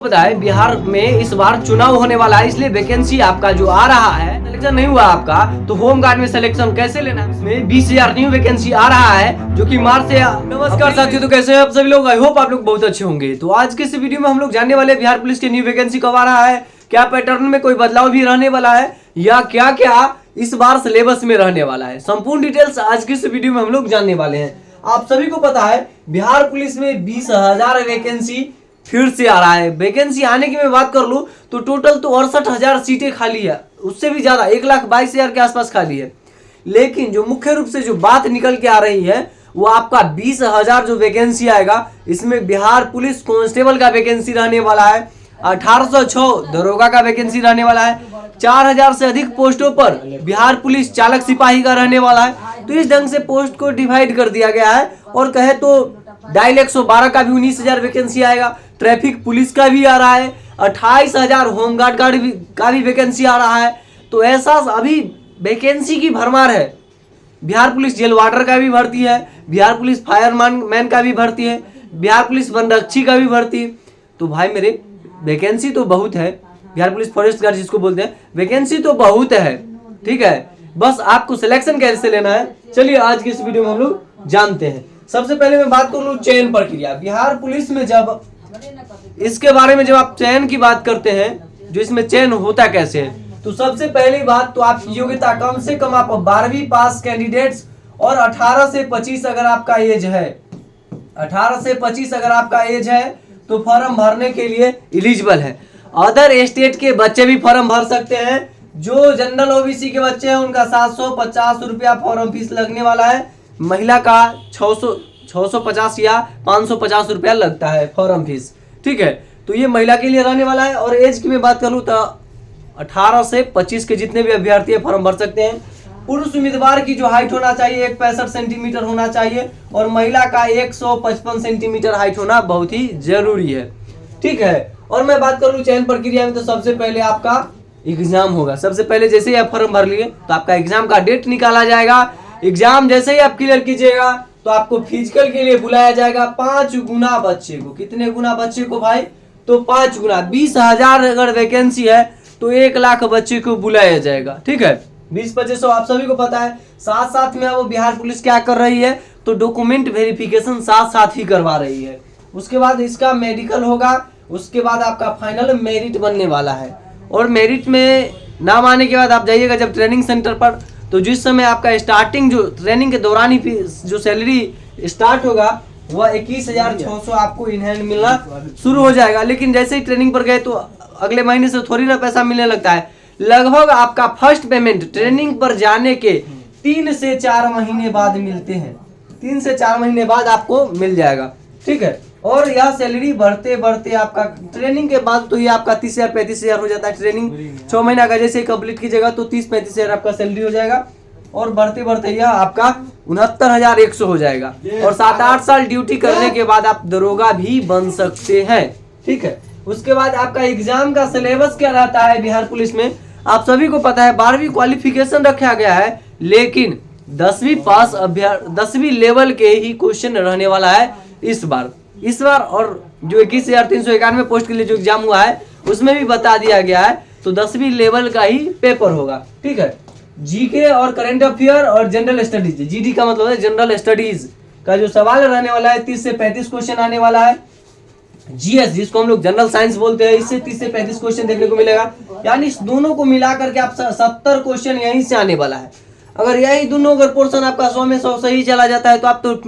बताए बिहार में इस बार चुनाव होने वाला है, इसलिए वैकेंसी आपका जो आ रहा है, सिलेक्शन नहीं हुआ आपका तो होम गार्ड में सिलेक्शन कैसे लेना है। इसमें 20,000 न्यू वैकेंसी आ रहा है जो कि मार्च से। नमस्कार साथियों, तो कैसे हैं आप सभी लोग। आई होप आप लोग बहुत अच्छे होंगे। तो आज के इस वीडियो में हम लोग जानने वाले बिहार पुलिस के न्यू वैकेंसी कब आ रहा है, क्या पैटर्न में कोई बदलाव भी रहने वाला है या क्या क्या इस बार सिलेबस में रहने वाला है। संपूर्ण डिटेल्स आज की इस वीडियो में हम लोग जानने वाले हैं। आप सभी को पता है बिहार पुलिस में 20,000 वैकेंसी फिर से आ रहा है। वैकेंसी आने की मैं बात कर लूं तो टोटल तो 68,000 सीटें खाली है, उससे भी ज्यादा 1,22,000 के आसपास खाली है। लेकिन जो मुख्य रूप से जो बात निकल के आ रही है वो आपका 20,000 जो वैकेंसी आएगा, इसमें बिहार पुलिस कांस्टेबल का वैकेंसी रहने वाला है, 1806 दरोगा का वैकेंसी रहने वाला है, 4,000 से अधिक पोस्टों पर बिहार पुलिस चालक सिपाही का रहने वाला है। तो इस ढंग से पोस्ट को डिवाइड कर दिया गया है। और कहे तो डायल 112 का भी 19,000 वैकेंसी आएगा, ट्रैफिक पुलिस का भी आ रहा है, 28,000 होमगार्ड का भी वैकेंसी आ रहा है। तो ऐसा अभी वैकेंसी की भरमार है। बिहार पुलिस जेल वार्डर का भी भर्ती है, बिहार पुलिस फायरमैन का भी भर्ती है, बिहार पुलिस वनरक्षी का भी भर्ती है। तो भाई मेरे वैकेंसी तो बहुत है। बिहार पुलिस फॉरेस्ट गार्ड जिसको बोलते हैं, वैकेंसी तो बहुत है। ठीक है, बस आपको सिलेक्शन कैसे लेना है चलिए आज की इस वीडियो में हम लोग जानते हैं। सबसे पहले मैं बात कर लूं चयन प्रक्रिया। बिहार पुलिस में जब इसके बारे में जब आप चयन की बात करते हैं, जो इसमें चयन होता कैसे है, तो सबसे पहली बात तो आपकी योग्यता कम से कम आप 12वीं पास कैंडिडेट्स और 18 से 25 अगर आपका एज है, 18 से 25 अगर आपका एज है तो फॉर्म भरने के लिए एलिजिबल है। अदर स्टेट के बच्चे भी फॉर्म भर सकते हैं। जो जनरल ओबीसी के बच्चे हैं उनका 750 रुपया फॉर्म फीस लगने वाला है। महिला का 650 या 550 रुपया लगता है फॉर्म फीस। ठीक है, तो ये महिला के लिए रहने वाला है। और एज की मैं बात करूं तो 18 से 25 के जितने भी अभ्यर्थी फॉर्म भर सकते हैं। पुरुष उम्मीदवार की जो हाइट होना चाहिए 165 सेंटीमीटर होना चाहिए और महिला का 155 सेंटीमीटर हाइट होना बहुत ही जरूरी है। ठीक है, और मैं बात करूं चयन प्रक्रिया में तो सबसे पहले आपका एग्जाम होगा। सबसे पहले जैसे ही आप फॉर्म भर लिए तो आपका एग्जाम का डेट निकाला जाएगा। एग्जाम जैसे ही आप क्लियर कीजिएगा तो आपको फिजिकल के लिए बुलाया जाएगा 5 गुना बच्चे को। कितने गुना बच्चे को भाई? तो 5 गुना। 20,000 अगर वैकेंसी है तो 1,00,000 बच्चे को बुलाया जाएगा। ठीक है, 20-2500 आप सभी को पता है। साथ साथ में वो बिहार पुलिस क्या कर रही है तो डॉक्यूमेंट वेरिफिकेशन साथ साथ ही करवा रही है। उसके बाद इसका मेडिकल होगा, उसके बाद आपका फाइनल मेरिट बनने वाला है। और मेरिट में नाम आने के बाद आप जाइएगा जब ट्रेनिंग सेंटर पर, तो जिस समय आपका स्टार्टिंग जो ट्रेनिंग के दौरान ही जो सैलरी स्टार्ट होगा वह 21,600 आपको इन हैंड मिलना शुरू हो जाएगा। लेकिन जैसे ही ट्रेनिंग पर गए तो अगले महीने से थोड़ी ना पैसा मिलने लगता है। लगभग आपका फर्स्ट पेमेंट ट्रेनिंग पर जाने के 3 से 4 महीने बाद मिलते हैं। 3 से 4 महीने बाद आपको मिल जाएगा। ठीक है, और यह सैलरी बढ़ते बढ़ते आपका ट्रेनिंग के बाद तो ये आपका 30,000 35,000 हो जाता है। ट्रेनिंग 6 महीना का जैसे ही कंप्लीट कीजिएगा तो 30-35,000 आपका सैलरी हो जाएगा। और बढ़ते बढ़ते यह आपका 69,100 हो जाएगा। और 7-8 साल ड्यूटी करने के बाद आप दरोगा भी बन सकते हैं। ठीक है, उसके बाद आपका एग्जाम का सिलेबस क्या रहता है बिहार पुलिस में आप सभी को पता है। 12वीं क्वालिफिकेशन रखा गया है, लेकिन 10वीं लेवल के ही क्वेश्चन रहने वाला है इस बार। और जो 21,391 पोस्ट के लिए जो एग्जाम हुआ है उसमें भी बता दिया गया है, तो 10वीं लेवल का ही पेपर होगा। ठीक है, जीके और करंट अफेयर और जनरल स्टडीज, जीडी का मतलब है जनरल स्टडीज का जो सवाल रहने वाला है 30 से 35 क्वेश्चन आने वाला है। जीएस जिसको हम लोग जनरल साइंस बोलते हैं, इससे 30 से 35 क्वेश्चन देखने को मिलेगा। यानी इस दोनों को मिला करके आप 70 क्वेश्चन यहीं से आने वाला है। अगर यही दोनों अगर पोर्शन आपका 100 में 100 सही चला जाता है तो आप तो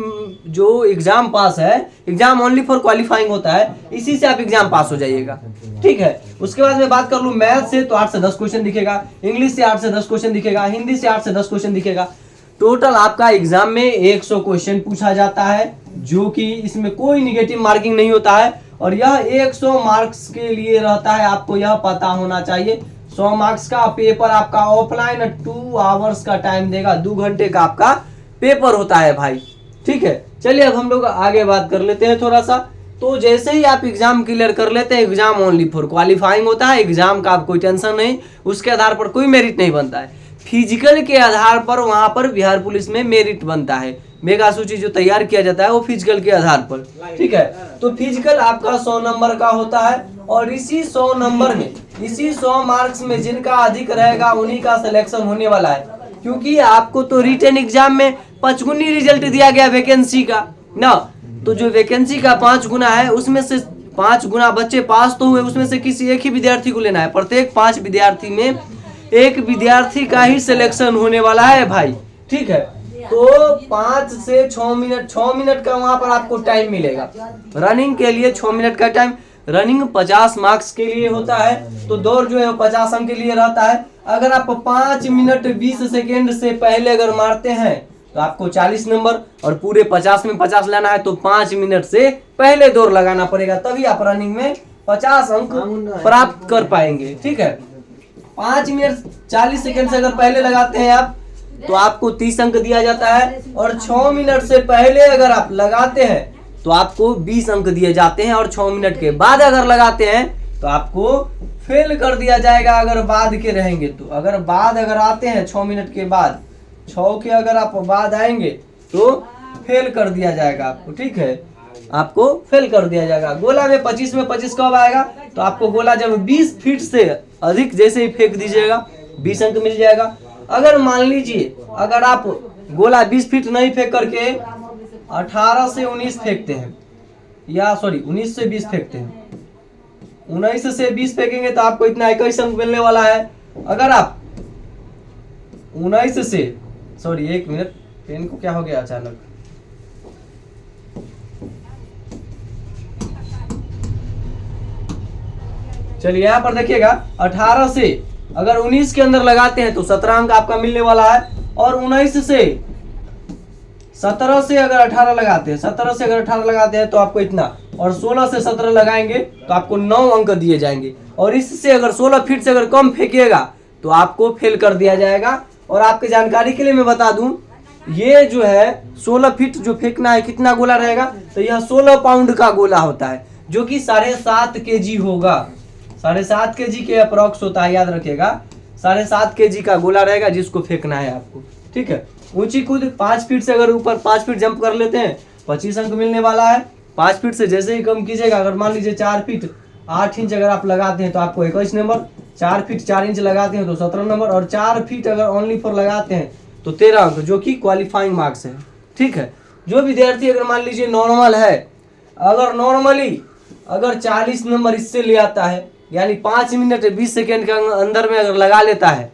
जो एग्जाम पास है, एग्जाम ओनली फॉर क्वालिफाइंग होता है, इसी से आप एग्जाम पास हो जाइएगा। ठीक है, उसके बाद मैं बात कर लूं मैथ से तो 8 से 10 क्वेश्चन दिखेगा, इंग्लिश से 8 से 10 क्वेश्चन दिखेगा, हिंदी से 8 से 10 क्वेश्चन दिखेगा। टोटल आपका एग्जाम में 100 क्वेश्चन पूछा जाता है, जो कि इसमें कोई निगेटिव मार्किंग नहीं होता है। और यह 100 मार्क्स के लिए रहता है, आपको यह पता होना चाहिए। 100 मार्क्स का पेपर आपका ऑफलाइन 2 आवर्स का टाइम देगा, 2 घंटे का आपका पेपर होता है भाई। ठीक है, चलिए अब हम लोग आगे बात कर लेते हैं थोड़ा सा। तो जैसे ही आप एग्जाम क्लियर कर लेते हैं, एग्जाम ओनली फॉर क्वालिफाइंग होता है, एग्जाम का आप कोई टेंशन नहीं, उसके आधार पर कोई मेरिट नहीं बनता है। फिजिकल के आधार पर वहां पर बिहार पुलिस में मेरिट बनता है। मेगा सूची जो तैयार किया जाता है वो फिजिकल के आधार पर, ठीक है। तो फिजिकल आपका 100 नंबर का होता है और इसी 100 नंबर में, इसी 100 मार्क्स में जिनका अधिक रहेगा उन्हीं का सिलेक्शन होने वाला है। क्योंकि आपको तो रिटन एग्जाम में 5 गुनी रिजल्ट दिया गया वैकेंसी का ना, तो जो वैकेंसी का 5 गुना है उसमें से 5 गुना बच्चे पास तो हुए, उसमें से किसी एक ही विद्यार्थी को लेना है। प्रत्येक 5 विद्यार्थी में एक विद्यार्थी का ही सिलेक्शन होने वाला है भाई, ठीक है। तो 5 से 6 मिनट, 6 मिनट का वहां पर आपको टाइम मिलेगा रनिंग के लिए। 6 मिनट का टाइम, रनिंग 50 मार्क्स के लिए होता है, तो दौड़ जो है 50 अंक के लिए रहता है। अगर आप 5 मिनट 20 सेकेंड से पहले अगर मारते हैं तो आपको 40 नंबर, और पूरे 50 में 50 लाना है तो 5 मिनट से पहले दौड़ लगाना पड़ेगा, तभी आप रनिंग में 50 अंक प्राप्त कर पाएंगे, ठीक है। 5 मिनट 40 सेकेंड से अगर पहले लगाते हैं आप तो आपको 30 अंक दिया जाता है, और 6 मिनट से पहले अगर आप लगाते हैं तो आपको 20 अंक दिए जाते हैं, और 6 मिनट के बाद अगर लगाते हैं तो आपको फेल कर दिया जाएगा अगर बाद के रहेंगे तो। अगर बाद अगर आते हैं 6 मिनट के बाद, 6 के अगर आप बाद आएंगे तो फेल कर दिया जाएगा आपको, ठीक है, आपको फेल कर दिया जाएगा। गोला में 25 में 25 कब आएगा, तो आपको गोला जब 20 फीट से अधिक जैसे ही फेंक दीजिएगा 20 अंक मिल जाएगा। अगर मान लीजिए अगर आप गोला 20 फीट नहीं फेंक करके 18 से 19 फेंकते हैं, या सॉरी 19 से 20 फेंकते हैं, 19 से 20 फेंकेंगे तो आपको इतना 21 अंक मिलने वाला है। अगर आप 19 से, सॉरी 1 मिनट, पेन को क्या हो गया अचानक, चलिए यहाँ पर देखिएगा 18 से अगर 19 के अंदर लगाते हैं तो 17 अंक आपका मिलने वाला है, और 19 से 17 से अगर 18 लगाते हैं, 17 से अगर 18 लगाते हैं तो आपको इतना, और 16 से 17 लगाएंगे तो आपको 9 अंक दिए जाएंगे। और इससे अगर 16 फीट से अगर कम फेंकिएगा तो आपको फेल कर दिया जाएगा। और आपकी जानकारी के लिए मैं बता दूं, ये जो है 16 फीट जो फेंकना है, कितना गोला रहेगा, तो यह 16 पाउंड का गोला होता है, जो कि 7.5 kg होगा। 7.5 kg के अप्रॉक्स होता है, याद रखिएगा। 7.5 kg का गोला रहेगा जिसको फेंकना है आपको, ठीक है। ऊंची कूद 5 फीट से अगर ऊपर 5 फीट जंप कर लेते हैं 25 अंक मिलने वाला है। 5 फीट से जैसे ही कम कीजिएगा, अगर मान लीजिए 4 फीट 8 इंच अगर आप लगाते हैं तो आपको 21 नंबर, 4 फीट 4 इंच लगाते हैं तो 17 नंबर, और 4 फीट अगर ओनली फॉर लगाते हैं तो 13 अंक, जो कि क्वालिफाइंग मार्क्स है, ठीक है। जो विद्यार्थी अगर मान लीजिए नॉर्मल है, अगर नॉर्मली अगर 40 नंबर इससे ले आता है, यानी 5 मिनट 20 सेकेंड के अंदर में अगर लगा लेता है,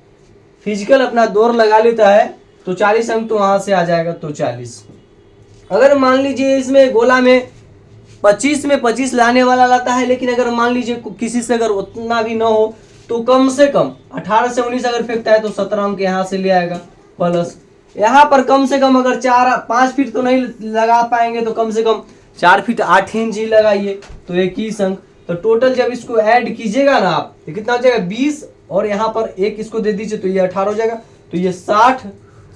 फिजिकल अपना दौड़ लगा लेता है, तो 40 अंक तो वहां से आ जाएगा, तो 40। अगर मान लीजिए इसमें गोला में 25 में 25 लाने वाला लाता है, लेकिन अगर मान लीजिए किसी से अगर उतना भी ना हो तो कम से कम 18 से 19 अगर फेंकता है तो 17 अंक यहाँ से ले आएगा प्लस। यहाँ पर कम से कम अगर 5 फीट तो नहीं लगा पाएंगे तो कम से कम 4 फीट 8 इंच ही लगाइए तो 21 अंक। तो टोटल जब इसको ऐड कीजिएगा ना आप, तो कितना हो जाएगा 20, और यहाँ पर एक इसको दे दीजिए तो ये 18 हो जाएगा। तो ये 60,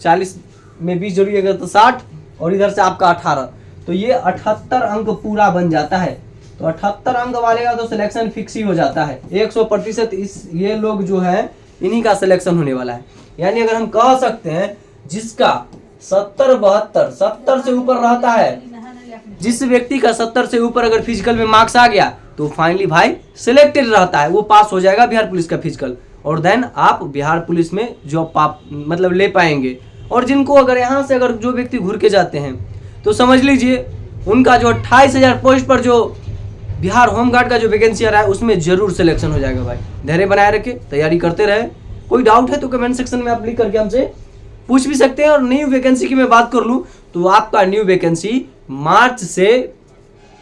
40 में 20 जोड़िएगा तो 60, और इधर से आपका 18, तो ये 78 अंक पूरा बन जाता है। तो 78 अंक वाले का तो सिलेक्शन फिक्स ही हो जाता है 100%। इस ये लोग जो है इन्हीं का सिलेक्शन होने वाला है। यानी अगर हम कह सकते हैं जिसका 70 से ऊपर रहता है, जिस व्यक्ति का 70 से ऊपर अगर फिजिकल में मार्क्स आ गया तो फाइनली भाई सिलेक्टेड रहता है, वो पास हो जाएगा बिहार पुलिस का फिजिकल, और देन आप बिहार पुलिस में जॉब मतलब ले पाएंगे। और जिनको अगर यहाँ से अगर जो व्यक्ति घूर के जाते हैं तो समझ लीजिए उनका जो 28,000 पोस्ट पर जो बिहार होमगार्ड का जो वैकेंसी आ रहा है उसमें जरूर सिलेक्शन हो जाएगा भाई। धैर्य बनाए रखे, तैयारी करते रहे। कोई डाउट है तो कमेंट सेक्शन में आप लिख करके हमसे पूछ भी सकते हैं। और न्यू वैकेंसी की मैं बात कर लूँ तो आपका न्यू वैकेंसी मार्च से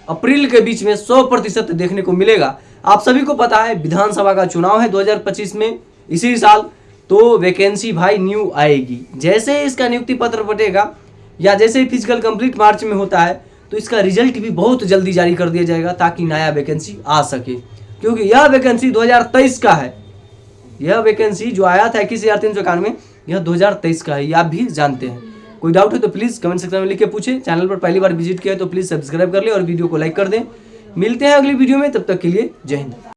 अप्रैल के बीच में 100% देखने को मिलेगा। आप सभी को पता है विधानसभा का चुनाव है 2025 में इसी साल, तो वैकेंसी भाई न्यू आएगी। जैसे ही इसका नियुक्ति पत्र बटेगा या जैसे ही फिजिकल कंप्लीट मार्च में होता है तो इसका रिजल्ट भी बहुत जल्दी जारी कर दिया जाएगा ताकि नया वैकेंसी आ सके, क्योंकि यह वैकेंसी 2023 का है। यह वैकेंसी जो आया था 21,391 यह 2023 का है, ये आप भी जानते हैं। कोई डाउट है तो प्लीज़ कमेंट सेक्शन में लिख के पूछे। चैनल पर पहली बार विजिट किया है तो प्लीज़ सब्सक्राइब कर ले और वीडियो को लाइक कर दें। मिलते हैं अगली वीडियो में, तब तक के लिए जय हिंद।